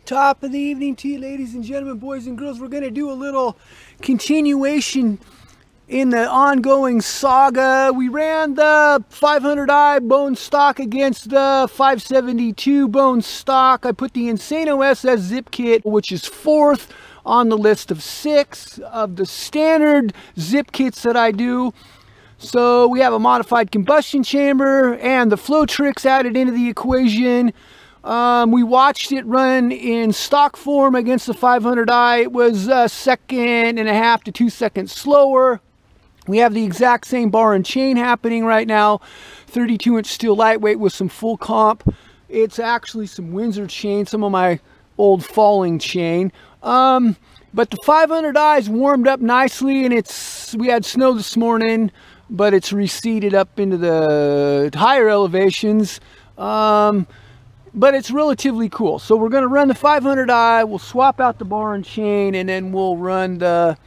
Top of the evening to you, ladies and gentlemen, boys and girls. We're going to do a little continuation in the ongoing saga. We ran the 500i bone stock against the 572 bone stock. I put the Insano SS zip kit, which is fourth on the list of 6 of the standard zip kits that I do. So we have a modified combustion chamber and the flow tricks added into the equation. We watched it run in stock form against the 500i. It was a second and a half to 2 seconds slower. We have the exact same bar and chain happening right now. 32-inch steel lightweight with some full comp. It's actually some Windsor chain, some of my old falling chain. But the 500i is warmed up nicely, and we had snow this morning, but it's receded up into the higher elevations. But it's relatively cool. So we're going to run the 500i, we'll swap out the bar and chain, and then we'll run the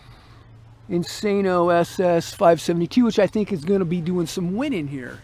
Insano SS 572, which I think is going to be doing some winning here.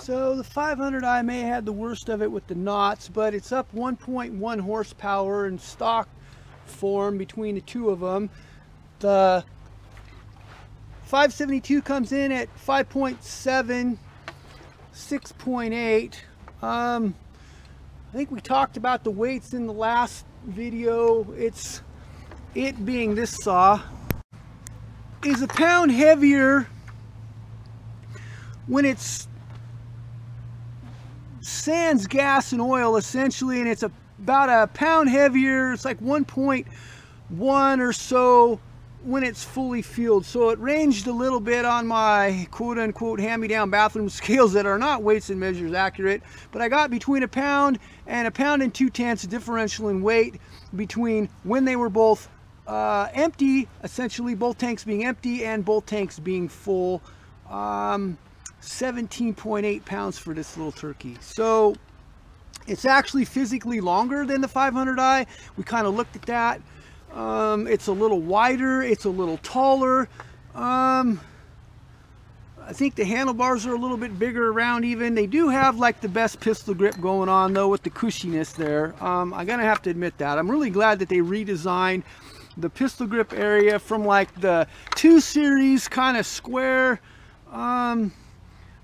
So the 500i may have had the worst of it with the knots, but it's up 1.1 horsepower in stock form between the two of them. The 572 comes in at 5.7, 6.8. I think we talked about the weights in the last video. It being this saw is a pound heavier when it's sans gas and oil essentially, and it's about a pound heavier. It's like 1.1 or so when it's fully fueled. So it ranged a little bit on my quote-unquote hand-me-down bathroom scales that are not weights and measures accurate, but I got between a pound and 1 2/10 differential in weight between when they were both empty, essentially both tanks being empty and both tanks being full. 17.8 pounds for this little turkey. So it's actually physically longer than the 500i. We kind of looked at that. It's a little wider, it's a little taller. I think the handlebars are a little bit bigger around even. They do have like the best pistol grip going on though with the cushiness there. I'm gonna have to admit that. I'm really glad that they redesigned the pistol grip area from like the 2 series kind of square.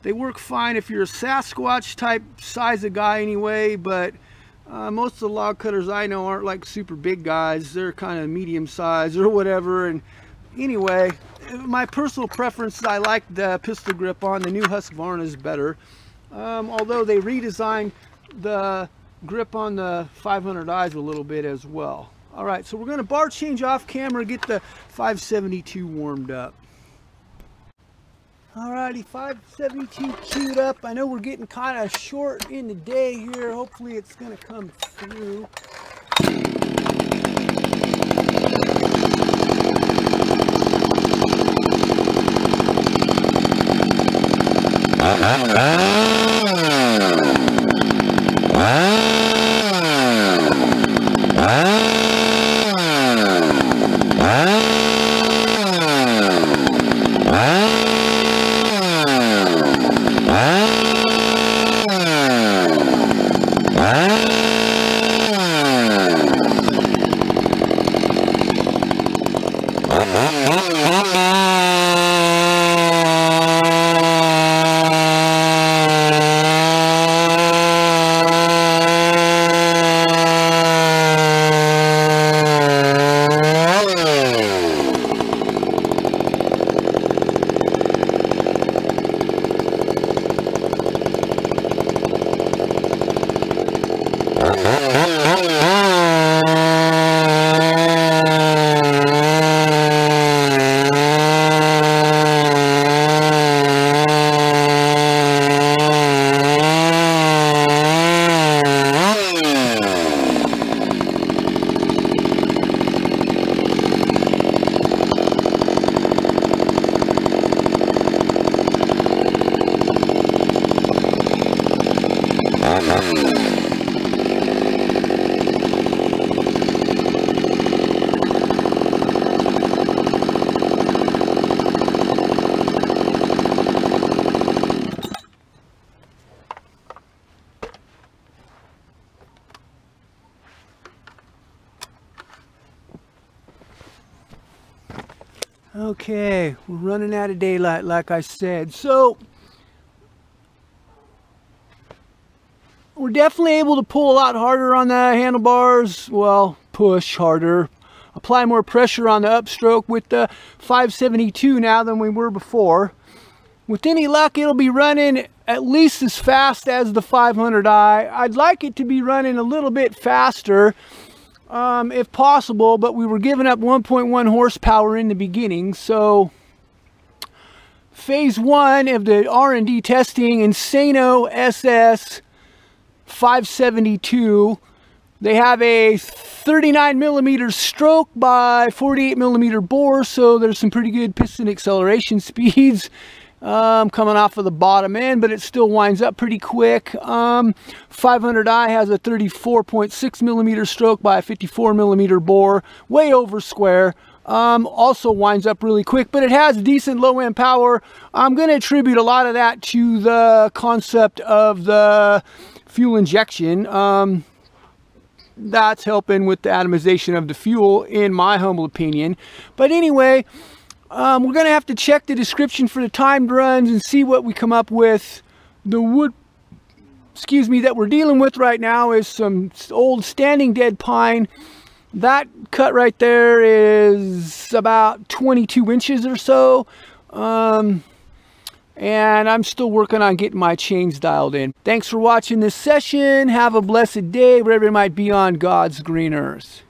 They work fine if you're a Sasquatch type size of guy anyway, but most of the log cutters I know aren't like super big guys. They're kind of medium size or whatever. And anyway, my personal preference, I like the pistol grip on the new Husqvarna is better. although they redesigned the grip on the 500i's a little bit as well. All right, so we're going to bar change off camera, get the 572 warmed up. Alrighty, 572 queued up. I know we're getting kind of short in the day here. Hopefully it's going to come through. Okay, we're running out of daylight like I said. So we're definitely able to pull a lot harder on the handlebars. Well, push harder, apply more pressure on the upstroke with the 572 now than we were before. With any luck, it'll be running at least as fast as the 500i. I'd like it to be running a little bit faster if possible, but we were giving up 1.1 horsepower in the beginning. So phase one of the R&D testing, Insano SS 572, they have a 39 millimeter stroke by 48 millimeter bore, so there's some pretty good piston acceleration speeds coming off of the bottom end, but it still winds up pretty quick. 500i has a 34.6 millimeter stroke by a 54 millimeter bore, way over square. Also winds up really quick, but it has decent low end power. I'm going to attribute a lot of that to the concept of the fuel injection. That's helping with the atomization of the fuel, in my humble opinion. But anyway, we're going to have to check the description for the timed runs and see what we come up with. The wood, that we're dealing with right now is some old standing dead pine. That cut right there is about 22 inches or so. And I'm still working on getting my chains dialed in. Thanks for watching this session. Have a blessed day wherever it might be on God's green earth.